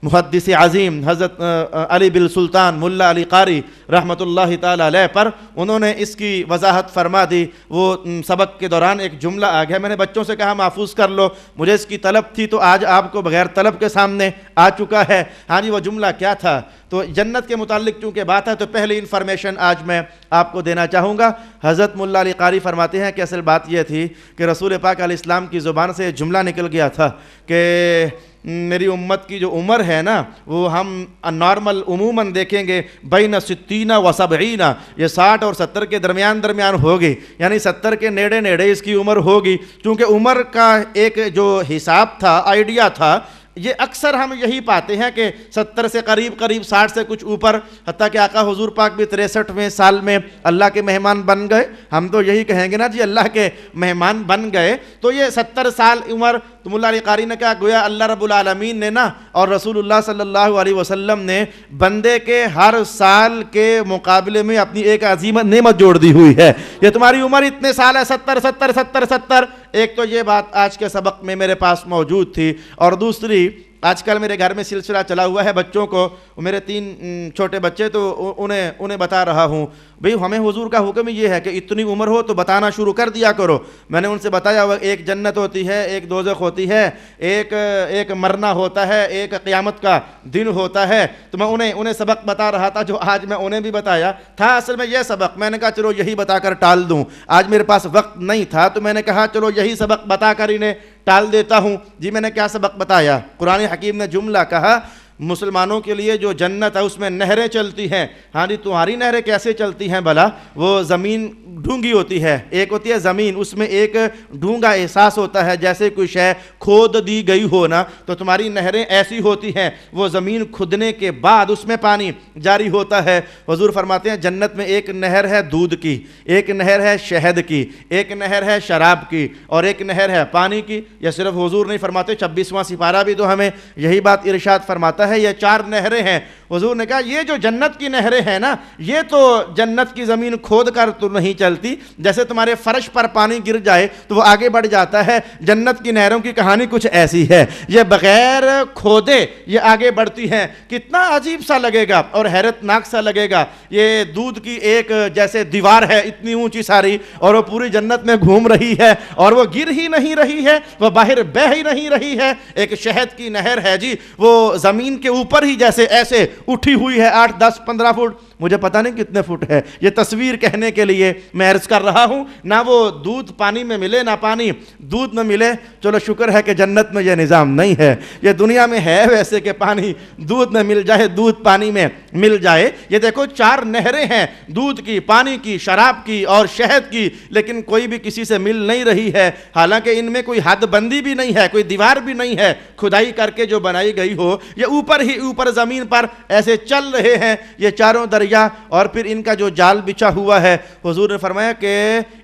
محدث عظیم حضرت علی بن سلطان ملا علی قاری رحمۃ اللہ تعالی علیہ پر انہوں نے اس کی وضاحت فرما دی۔ وہ سبق کے دوران ایک جملہ آ گیا، میں نے بچوں سے کہا محفوظ کر لو، مجھے اس کی طلب تھی تو آج آپ کو بغیر طلب کے سامنے آ چکا ہے۔ ہاں جی وہ جملہ کیا تھا؟ تو جنت کے متعلق چونکہ بات ہے تو پہلی انفارمیشن آج میں آپ کو دینا چاہوں گا۔ حضرت ملا علی قاری فرماتے ہیں کہ اصل بات یہ تھی کہ رسول پاک علیہ السلام کی زبان سے جملہ نکل گیا تھا کہ میری امت کی جو عمر ہے نا وہ ہم نارمل عموماً دیکھیں گے بین 60 و 70، یہ 60 اور 70 کے درمیان ہوگی، یعنی 70 کے نیڑے اس کی عمر ہوگی۔ چونکہ عمر کا ایک جو حساب تھا، آئیڈیا تھا، یہ اکثر ہم یہی پاتے ہیں کہ 70 سے قریب 60 سے کچھ اوپر، حتیٰ کہ آقا حضور پاک بھی 63ویں سال میں اللہ کے مہمان بن گئے۔ ہم تو یہی کہیں گے نا جی اللہ کے مہمان بن گئے، تو یہ 70 سال عمر۔ تو ملا علی قاری نے کہا گویا اللہ رب العالمین نے نا اور رسول اللہ صلی اللہ علیہ وسلم نے بندے کے ہر سال کے مقابلے میں اپنی ایک عظیم نعمت جوڑ دی ہوئی ہے، یہ تمہاری عمر اتنے سال ہے، 70۔ ایک تو یہ بات آج کے سبق میں میرے پاس موجود تھی، اور دوسری آج کل میرے گھر میں سلسلہ چلا ہوا ہے بچوں کو، میرے 3 چھوٹے بچے، تو انہیں بتا رہا ہوں بھئی ہمیں حضور کا حکم یہ ہے کہ اتنی عمر ہو تو بتانا شروع کر دیا کرو۔ میں نے ان سے بتایا ایک جنت ہوتی ہے، ایک دوزخ ہوتی ہے، ایک مرنا ہوتا ہے، ایک قیامت کا دن ہوتا ہے۔ تو میں انہیں سبق بتا رہا تھا جو آج میں انہیں بھی بتایا تھا۔ اصل میں یہ سبق میں نے کہا چلو یہی بتا کر ٹال دوں، آج میرے پاس وقت نہیں تھا تو میں نے کہا چلو یہی سبق بتا کر انہیں ٹال دیتا ہوں۔ جی میں نے کیا سبق بتایا؟ قرآن حکیم نے جملہ کہا مسلمانوں کے لیے جو جنت ہے اس میں نہریں چلتی ہیں. ہاں جی تمہاری نہریں کیسے چلتی ہیں بھلا؟ وہ زمین ڈھونگی ہوتی ہے, ایک ہوتی ہے زمین, اس میں ایک ڈھونگا احساس ہوتا ہے جیسے کوئی شے کھود دی گئی ہو نا, تو تمہاری نہریں ایسی ہوتی ہیں, وہ زمین کھدنے کے بعد اس میں پانی جاری ہوتا ہے. حضور فرماتے ہیں جنت میں ایک نہر ہے دودھ کی, ایک نہر ہے شہد کی, ایک نہر ہے شراب کی, اور ایک نہر ہے پانی کی. یہ صرف حضور نہیں فرماتے, 26واں سپارہ بھی تو ہمیں یہی بات ارشاد فرماتا ہے, یہ 4 نہریں ہیں. حضور نے کہا یہ جو جنت کی نہریں ہیں نا, یہ تو جنت کی زمین کھود کر تو نہیں چلتی, جیسے تمہارے فرش پر پانی گر جائے تو وہ آگے بڑھ جاتا ہے. جنت کی نہروں کی کہانی کچھ ایسی ہے, یہ بغیر کھودے یہ آگے بڑھتی ہیں. کتنا عجیب سا لگے گا اور حیرت ناک سا لگے گا. یہ دودھ کی ایک جیسے دیوار ہے اتنی اونچی ساری, اور وہ پوری جنت میں گھوم رہی ہے, اور وہ گر ہی نہیں رہی ہے, وہ باہر بہہ ہی نہیں رہی ہے. ایک شہد کی نہر ہے جی, وہ زمین کے اوپر ہی جیسے ایسے اٹھی ہوئی ہے, 8 10 15 فٹ, مجھے پتہ نہیں کتنے فٹ ہے, یہ تصویر کہنے کے لیے میں عرض کر رہا ہوں. نہ وہ دودھ پانی میں ملے نہ پانی دودھ میں ملے. چلو شکر ہے کہ جنت میں یہ نظام نہیں ہے. یہ دنیا میں ہے ویسے کہ پانی دودھ میں مل جائے, دودھ پانی میں مل جائے. یہ دیکھو 4 نہریں ہیں, دودھ کی, پانی کی, شراب کی اور شہد کی, لیکن کوئی بھی کسی سے مل نہیں رہی ہے. حالانکہ ان میں کوئی حد بندی بھی نہیں ہے, کوئی دیوار بھی نہیں ہے کھدائی کر کے جو بنائی گئی ہو. یہ اوپر ہی اوپر زمین پر ایسے چل رہے ہیں یہ چاروں دریا, اور پھر ان کا جو جال بچھا ہوا ہے. حضور نے فرمایا کہ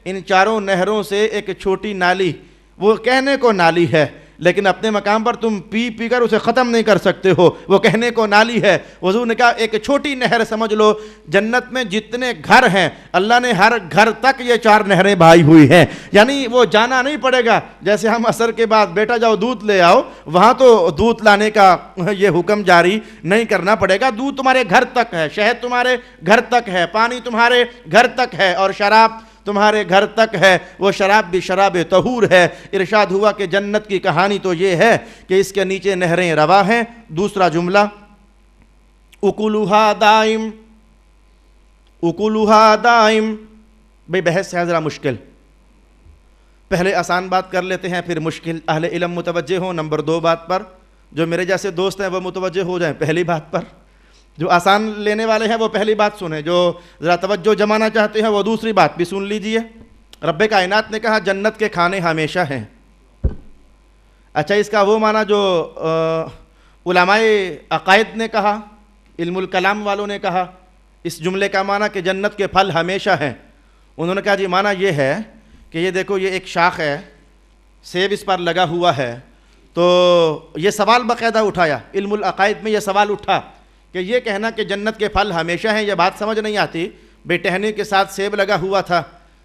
ان 4 نہروں سے ایک چھوٹی نالی, وہ کہنے کو نالی ہے لیکن اپنے مقام پر تم پی پی کر اسے ختم نہیں کر سکتے ہو, وہ کہنے کو نالی ہے. حضور نے کہا ایک چھوٹی نہر سمجھ لو, جنت میں جتنے گھر ہیں اللہ نے ہر گھر تک یہ 4 نہریں بہائی ہوئی ہیں. یعنی وہ جانا نہیں پڑے گا, جیسے ہم عصر کے بعد بیٹا جاؤ دودھ لے آؤ, وہاں تو دودھ لانے کا یہ حکم جاری نہیں کرنا پڑے گا. دودھ تمہارے گھر تک ہے, شہد تمہارے گھر تک ہے, پانی تمہارے گھر تک ہے, اور شراب تمہارے گھر تک ہے. وہ شراب بھی شراب طہور ہے. ارشاد ہوا کہ جنت کی کہانی تو یہ ہے کہ اس کے نیچے نہریں روا ہیں. دوسرا جملہ اکلوہا دائم, اکلوہا دائم. بھئی بحث ہے ذرا مشکل, پہلے آسان بات کر لیتے ہیں پھر مشکل. اہل علم متوجہ ہوں نمبر 2 بات پر, جو میرے جیسے دوست ہیں وہ متوجہ ہو جائیں پہلی بات پر. جو آسان لینے والے ہیں وہ پہلی بات سنیں, جو ذرا توجہ جمانا چاہتے ہیں وہ دوسری بات بھی سن لیجئے. رب کائنات نے کہا جنت کے کھانے ہمیشہ ہیں. اچھا اس کا وہ معنی جو علماء عقائد نے کہا, علم الکلام والوں نے کہا, اس جملے کا معنی کہ جنت کے پھل ہمیشہ ہیں, انہوں نے کہا جی معنی یہ ہے کہ یہ دیکھو یہ ایک شاخ ہے, سیب اس پر لگا ہوا ہے. تو یہ سوال باقاعدہ اٹھایا, علم العقائد میں یہ سوال اٹھا کہ یہ کہنا کہ جنت کے پھل ہمیشہ ہیں, یہ بات سمجھ نہیں آتی. بے ٹہنی کے ساتھ سیب لگا ہوا تھا,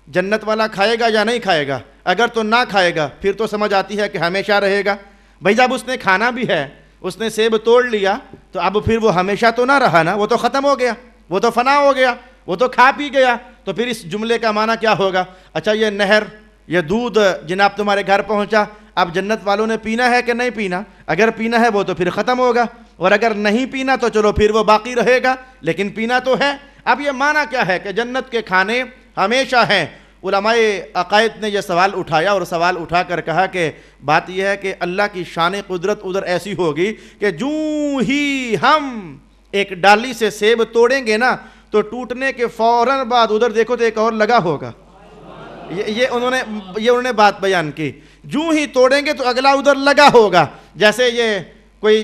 جنت والا کھائے گا یا نہیں کھائے گا؟ اگر تو نہ کھائے گا پھر تو سمجھ آتی ہے کہ ہمیشہ رہے گا. بھئی جب اس نے کھانا بھی ہے, اس نے سیب توڑ لیا, تو اب پھر وہ ہمیشہ تو نہ رہا نا, وہ تو ختم ہو گیا, وہ تو فنا ہو گیا, وہ تو کھا پی گیا. تو پھر اس جملے کا معنی کیا ہوگا؟ اچھا یہ نہر, یہ دودھ جناب تمہارے گھر پہنچا, اب جنت والوں نے پینا ہے کہ نہیں پینا؟ اگر پینا ہے وہ تو پھر ختم ہوگا, اور اگر نہیں پینا تو چلو پھر وہ باقی رہے گا, لیکن پینا تو ہے. اب یہ معنی کیا ہے کہ جنت کے کھانے ہمیشہ ہیں؟ علماء عقائد نے یہ سوال اٹھایا, اور سوال اٹھا کر کہا کہ بات یہ ہے کہ اللہ کی شان قدرت ادھر ایسی ہوگی کہ جوں ہی ہم ایک ڈالی سے سیب توڑیں گے نا, تو ٹوٹنے کے فوراً بعد ادھر دیکھو تو ایک اور لگا ہوگا. یہ انہوں نے بات بیان کی, جوں ہی توڑیں گے تو اگلا ادھر لگا ہوگا. جیسے یہ کوئی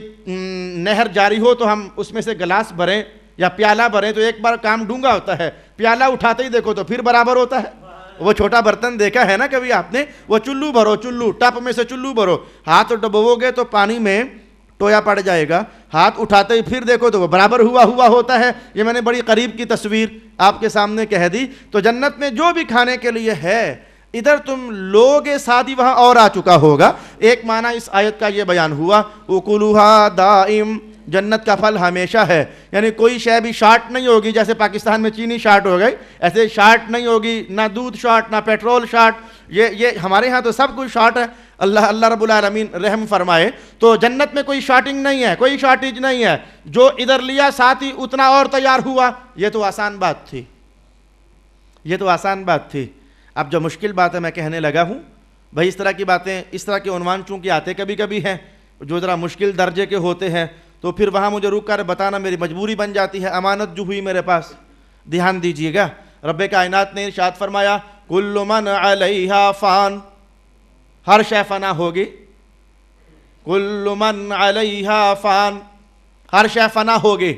نہر جاری ہو تو ہم اس میں سے گلاس بھریں یا پیالہ بھریں تو ایک بار کام ڈونگا ہوتا ہے, پیالہ اٹھاتے ہی دیکھو تو پھر برابر ہوتا ہے. وہ چھوٹا برتن دیکھا ہے نا کبھی آپ نے, وہ چلو بھرو, چلو ٹپ میں سے چلو بھرو, ہاتھ ڈبو گے تو پانی میں ٹویا پڑ جائے گا, ہاتھ اٹھاتے ہی پھر دیکھو تو وہ برابر ہوا ہوتا ہے. یہ میں نے بڑی قریب کی تصویر آپ کے سامنے کہہ دی. تو جنت میں جو بھی کھانے کے لیے ہے, ادھر تم لوگے ساتھی وہاں اور آ چکا ہوگا. ایک معنی اس آیت کا یہ بیان ہوا, اکلوہا دائم, جنت کا پھل ہمیشہ ہے. یعنی کوئی شے بھی شارٹ نہیں ہوگی, جیسے پاکستان میں چینی شارٹ ہو گئی ایسے شارٹ نہیں ہوگی, نہ دودھ شارٹ نہ پیٹرول شارٹ. یہ ہمارے ہاں تو سب کچھ شارٹ ہے. اللہ رب العالمین رحم فرمائے. تو جنت میں کوئی شارٹنگ نہیں ہے, کوئی شارٹیج نہیں ہے. جو ادھر لیا ساتھ ہی اتنا اور تیار ہوا. یہ تو آسان بات تھی, یہ تو آسان بات تھی. اب جو مشکل بات ہے میں کہنے لگا ہوں, بھائی اس طرح کی باتیں, اس طرح کے عنوان چونکہ آتے کبھی کبھی ہیں جو ذرا مشکل درجے کے ہوتے ہیں, تو پھر وہاں مجھے رک کر بتانا میری مجبوری بن جاتی ہے، امانت جو ہوئی میرے پاس. دھیان دیجئے گا، رب کائنات نے ارشاد فرمایا کل من علیہا فان، ہر شے فنا ہوگی. کل من علیہا فان، ہر شے فنا ہوگی.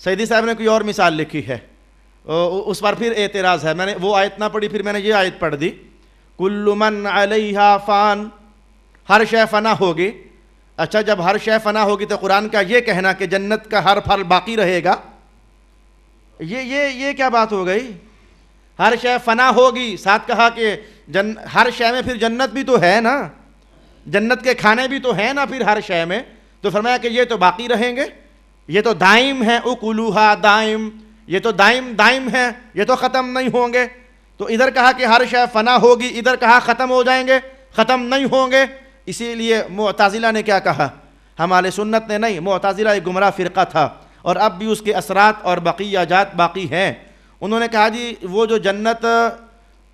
سیدی صاحب نے کوئی اور مثال لکھی ہے، اس پر پھر اعتراض ہے. میں نے وہ آیت نہ پڑھی، پھر میں نے یہ آیت پڑھ دی کل من علیہا فان، ہر شے فنا ہوگی. اچھا جب ہر شے فنا ہوگی تو قرآن کا یہ کہنا کہ جنت کا ہر پھل باقی رہے گا، یہ کیا بات ہو گئی؟ ہر شے فنا ہوگی، ساتھ کہا کہ ہر شے میں پھر جنت بھی تو ہے نا، جنت کے کھانے بھی تو ہیں نا پھر ہر شے میں. تو فرمایا کہ یہ تو باقی رہیں گے، یہ تو دائم ہے، اکلوہا دائم، یہ تو دائم ہے، یہ تو ختم نہیں ہوں گے. تو ادھر کہا کہ ہر شے فنا ہوگی، ادھر کہا ختم ہو جائیں گے، ختم نہیں ہوں گے. اسی لیے معتزلہ نے کیا کہا؟ ہم اہل سنت نے نہیں، معتزلہ ایک گمراہ فرقہ تھا اور اب بھی اس کے اثرات اور بقیہ جات باقی ہیں. انہوں نے کہا جی وہ جو جنت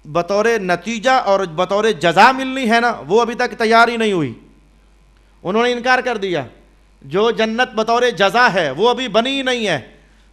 بطور نتیجہ اور بطور جزا ملنی ہے نا، وہ ابھی تک تیار ہی نہیں ہوئی. انہوں نے انکار کر دیا. جو جنت بطور جزا ہے وہ ابھی بنی ہی نہیں ہے.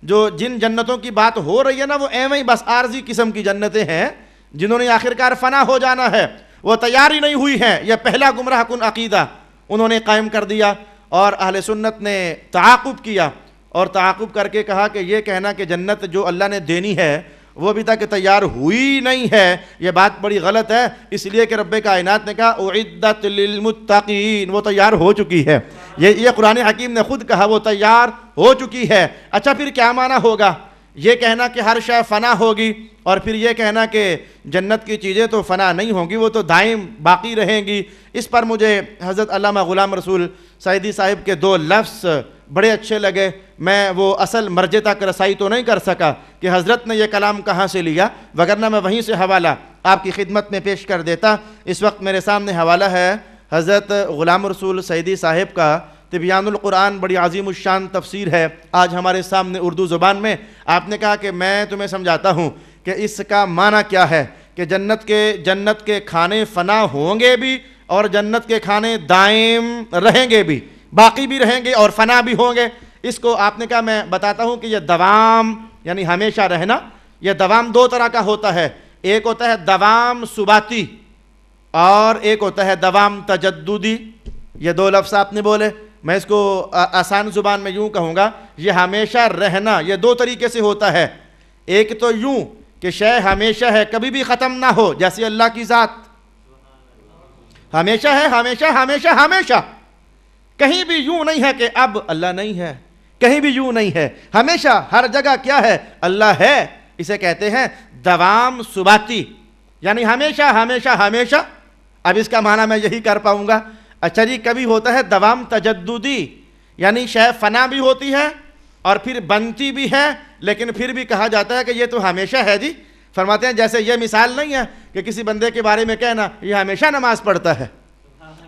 جو جن جنتوں کی بات ہو رہی ہے نا وہ ایویں ہی بس عارضی قسم کی جنتیں ہیں جنہوں نے آخرکار فنا ہو جانا ہے، وہ تیار ہی نہیں ہوئی ہیں. یہ پہلا گمراہ کن عقیدہ انہوں نے قائم کر دیا. اور اہل سنت نے تعاقب کیا اور تعاقب کر کے کہا کہ یہ کہنا کہ جنت جو اللہ نے دینی ہے وہ ابھی تک تیار ہوئی نہیں ہے، یہ بات بڑی غلط ہے. اس لیے کہ رب کائنات نے کہا اعدت للمتقین، وہ تیار ہو چکی ہے. یہ قرآن حکیم نے خود کہا وہ تیار ہو چکی ہے. اچھا پھر کیا معنی ہوگا؟ یہ کہنا کہ ہر شے فنا ہوگی اور پھر یہ کہنا کہ جنت کی چیزیں تو فنا نہیں ہوں گی، وہ تو دائم باقی رہیں گی. اس پر مجھے حضرت علامہ غلام رسول سعیدی صاحب کے دو لفظ بڑے اچھے لگے. میں وہ اصل مرجع تک رسائی تو نہیں کر سکا کہ حضرت نے یہ کلام کہاں سے لیا، وگرنہ میں وہیں سے حوالہ آپ کی خدمت میں پیش کر دیتا. اس وقت میرے سامنے حوالہ ہے حضرت غلام رسول سعیدی صاحب کا تبیان القرآن، بڑی عظیم الشان تفسیر ہے آج ہمارے سامنے اردو زبان میں. آپ نے کہا کہ میں تمہیں سمجھاتا ہوں کہ اس کا معنی کیا ہے کہ جنت کے کھانے فنا ہوں گے بھی اور جنت کے کھانے دائم رہیں گے بھی، باقی بھی رہیں گے اور فنا بھی ہوں گے. اس کو آپ نے کہا میں بتاتا ہوں کہ یہ دوام یعنی ہمیشہ رہنا، یہ دوام دو طرح کا ہوتا ہے. ایک ہوتا ہے دوام ثباتی اور ایک ہوتا ہے دوام تجددی. یہ دو لفظ آپ نے بولے، میں اس کو آسان زبان میں یوں کہوں گا، یہ ہمیشہ رہنا یہ دو طریقے سے ہوتا ہے. ایک تو یوں کہ شے ہمیشہ ہے، کبھی بھی ختم نہ ہو، جیسے اللہ کی ذات ہمیشہ ہے، ہمیشہ ہمیشہ ہمیشہ، کہیں بھی یوں نہیں ہے کہ اب اللہ نہیں ہے، کہیں بھی یوں نہیں ہے، ہمیشہ ہر جگہ کیا ہے؟ اللہ ہے. اسے کہتے ہیں دوام ثباتی، یعنی ہمیشہ ہمیشہ ہمیشہ. اب اس کا معنی میں یہی کر پاؤں گا. اچھا جی کبھی ہوتا ہے دوام تجددی، یعنی شے فنا بھی ہوتی ہے اور پھر بنتی بھی ہے، لیکن پھر بھی کہا جاتا ہے کہ یہ تو ہمیشہ ہے. جی فرماتے ہیں جیسے یہ مثال نہیں ہے کہ کسی بندے کے بارے میں کہنا یہ ہمیشہ نماز پڑھتا ہے.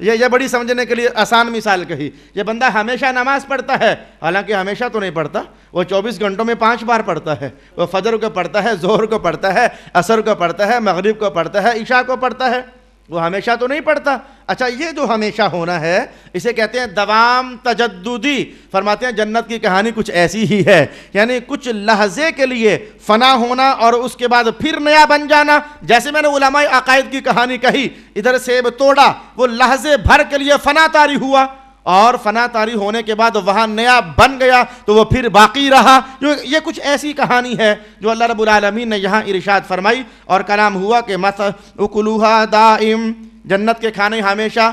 یہ بڑی سمجھنے کے لیے آسان مثال کہی. یہ بندہ ہمیشہ نماز پڑھتا ہے، حالانکہ ہمیشہ تو نہیں پڑھتا، وہ 24 گھنٹوں میں 5 بار پڑھتا ہے. وہ فجر کو پڑھتا ہے، ظہر کو پڑھتا ہے، عصر کو پڑھتا ہے، مغرب کو پڑھتا ہے، عشاء کو پڑھتا ہے. وہ ہمیشہ تو نہیں پڑھتا. اچھا یہ جو ہمیشہ ہونا ہے اسے کہتے ہیں دوام تجددی. فرماتے ہیں جنت کی کہانی کچھ ایسی ہی ہے، یعنی کچھ لحظے کے لیے فنا ہونا اور اس کے بعد پھر نیا بن جانا. جیسے میں نے علماء عقائد کی کہانی کہی، ادھر سیب توڑا، وہ لحظے بھر کے لیے فنا طاری ہوا اور فنا طاری ہونے کے بعد وہاں نیا بن گیا تو وہ پھر باقی رہا. یہ کچھ ایسی کہانی ہے جو اللہ رب العالمین نے یہاں ارشاد فرمائی اور کلام ہوا کہ مثل اکلوہا دائم، جنت کے کھانے ہمیشہ،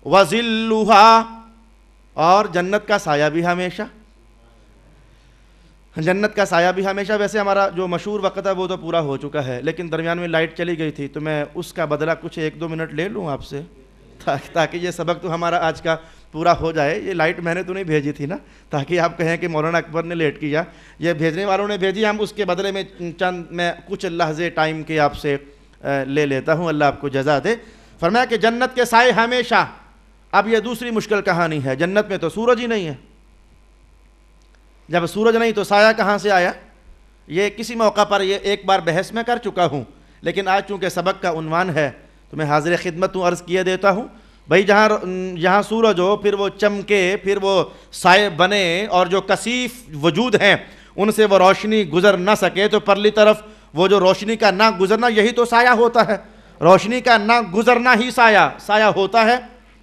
وظلوہا، اور جنت کا سایہ بھی ہمیشہ. جنت کا سایہ بھی ہمیشہ. ویسے ہمارا جو مشہور وقت ہے وہ تو پورا ہو چکا ہے، لیکن درمیان میں لائٹ چلی گئی تھی تو میں اس کا بدلہ کچھ 1-2 منٹ لے لوں آپ سے تاکہ یہ سبق تو ہمارا آج کا پورا ہو جائے. یہ لائٹ میں نے تو نہیں بھیجی تھی نا تاکہ آپ کہیں کہ مولانا اکبر نے لیٹ کیا، یہ بھیجنے والوں نے بھیجی. ہم اس کے بدلے میں میں کچھ لحظے ٹائم کے آپ سے لے لیتا ہوں، اللہ آپ کو جزا دے. فرمایا کہ جنت کے سائے ہمیشہ. اب یہ دوسری مشکل کہانی ہے، جنت میں تو سورج ہی نہیں ہے. جب سورج نہیں تو سایہ کہاں سے آیا؟ یہ کسی موقع پر یہ ایک بار بحث میں کر چکا ہوں، لیکن آج چونکہ سبق کا عنوان ہے تو میں حاضر خدمت ہوں، عرض کیے دیتا ہوں. بھائی جہاں سورج ہو پھر وہ چمکے، پھر وہ سائے بنے، اور جو کثیف وجود ہیں ان سے وہ روشنی گزر نہ سکے، تو پرلی طرف وہ جو روشنی کا نہ گزرنا یہی تو سایہ ہوتا ہے، روشنی کا نہ گزرنا ہی سایہ ہوتا ہے۔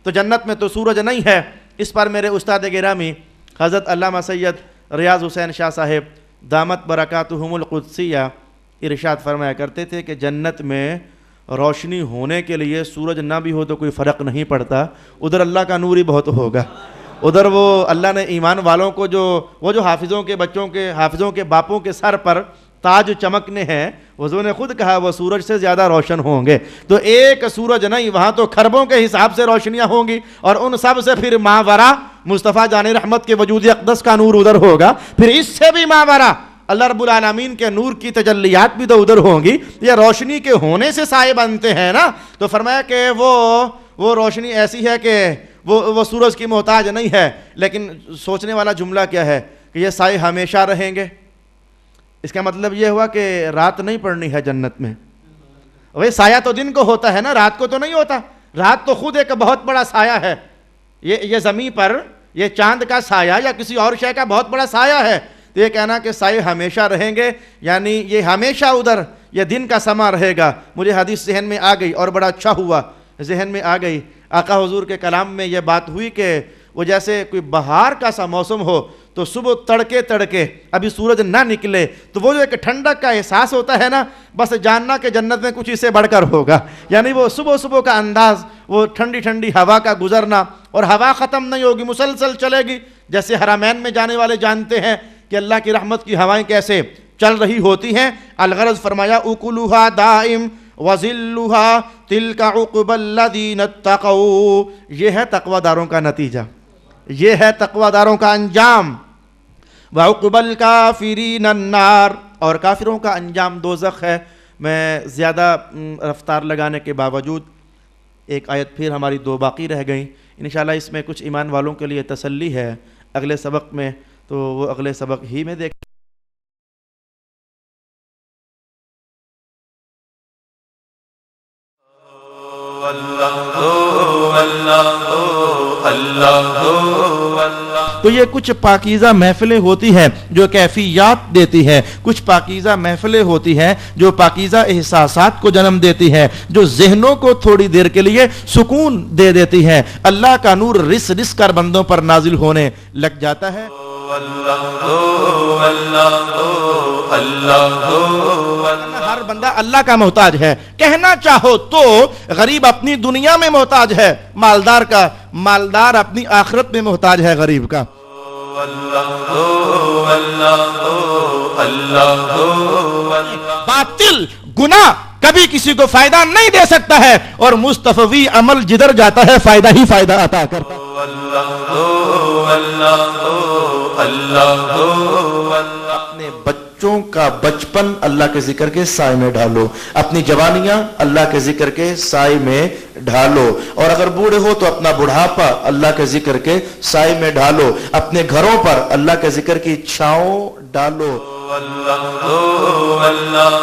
تو جنت میں تو سورج نہیں ہے۔ اس پر میرے استاد گرامی حضرت علامہ سید ریاض حسین شاہ صاحب دامت برکاتہم القدسیہ ارشاد فرمایا کرتے تھے کہ جنت میں روشنی ہونے کے لیے سورج نہ بھی ہو تو کوئی فرق نہیں پڑتا، ادھر اللہ کا نور ہی بہت ہوگا، ادھر وہ اللہ نے ایمان والوں کو وہ جو حافظوں کے بچوں کے، حافظوں کے باپوں کے سر پر تاج چمکنے ہیں، حضور نے خود کہا وہ سورج سے زیادہ روشن ہوں گے۔ تو ایک سورج نہیں، وہاں تو خربوں کے حساب سے روشنیاں ہوں گی، اور ان سب سے پھر ماورا مصطفیٰ جان رحمت کے وجود اقدس کا نور ادھر ہوگا، پھر اس سے بھی ماورا اللہ رب العالمین کے نور کی تجلیات بھی تو ادھر ہوں گی۔ یہ روشنی کے ہونے سے سائے بنتے ہیں نا، تو فرمایا کہ وہ روشنی ایسی ہے کہ وہ سورج کی محتاج نہیں ہے۔ لیکن سوچنے والا جملہ کیا ہے کہ یہ سائے ہمیشہ رہیں گے، اس کا مطلب یہ ہوا کہ رات نہیں پڑنی ہے جنت میں۔ وہ سایہ تو دن کو ہوتا ہے نا، رات کو تو نہیں ہوتا، رات تو خود ایک بہت بڑا سایہ ہے، یہ زمین پر یہ چاند کا سایہ یا کسی اور شے کا بہت بڑا سایہ ہے۔ تو یہ کہنا کہ سائے ہمیشہ رہیں گے، یعنی یہ ہمیشہ ادھر یہ دن کا سما رہے گا۔ مجھے حدیث ذہن میں آ گئی اور بڑا اچھا ہوا ذہن میں آ گئی، آقا حضور کے کلام میں یہ بات ہوئی کہ وہ جیسے کوئی بہار کا سا موسم ہو تو صبح تڑکے ابھی سورج نہ نکلے تو وہ جو ایک ٹھنڈک کا احساس ہوتا ہے نا، بس جاننا کہ جنت میں کچھ اس سے بڑھ کر ہوگا۔ یعنی وہ صبح کا انداز، وہ ٹھنڈی ہوا کا گزرنا، اور ہوا ختم نہیں ہوگی، مسلسل چلے گی۔ جیسے حرمین میں جانے والے جانتے ہیں کہ اللہ کی رحمت کی ہوائیں کیسے چل رہی ہوتی ہیں۔ الغرض فرمایا اکلھا دائم وظلھا تلک عقبی الذین اتقوا، یہ ہے تقوی داروں کا نتیجہ، یہ ہے تقوی داروں کا انجام۔ وعقبی الکافرین النار، اور کافروں کا انجام دوزخ ہے۔ میں زیادہ رفتار لگانے کے باوجود ایک آیت پھر ہماری دو باقی رہ گئیں، انشاءاللہ اس میں کچھ ایمان والوں کے لیے تسلی ہے اگلے سبق میں، تو وہ اگلے سبق ہی میں دیکھ تو یہ کچھ پاکیزہ محفلیں ہوتی ہیں جو کیفیات دیتی ہیں، کچھ پاکیزہ محفلیں ہوتی ہیں جو پاکیزہ احساسات کو جنم دیتی ہیں، جو ذہنوں کو تھوڑی دیر کے لیے سکون دے دیتی ہیں۔ اللہ کا نور رس رس کر بندوں پر نازل ہونے لگ جاتا ہے۔ ہر بندہ اللہ کا محتاج ہے، کہنا چاہو تو غریب اپنی دنیا میں محتاج ہے، مالدار اپنی آخرت میں محتاج ہے غریب کا۔ باطل گناہ کبھی کسی کو فائدہ نہیں دے سکتا ہے، اور مستفوی عمل جدھر جاتا ہے فائدہ ہی فائدہ عطا کرتا ہے۔ اپنے بچوں کا بچپن اللہ کے ذکر کے سائے میں ڈھالو، اپنی جوانیاں اللہ کے ذکر کے سائے میں ڈھالو، اور اگر بوڑھے ہو تو اپنا بڑھاپا اللہ کے ذکر کے سائے میں ڈھالو، اپنے گھروں پر اللہ کے ذکر کی چھاؤں ڈالو۔ اللہ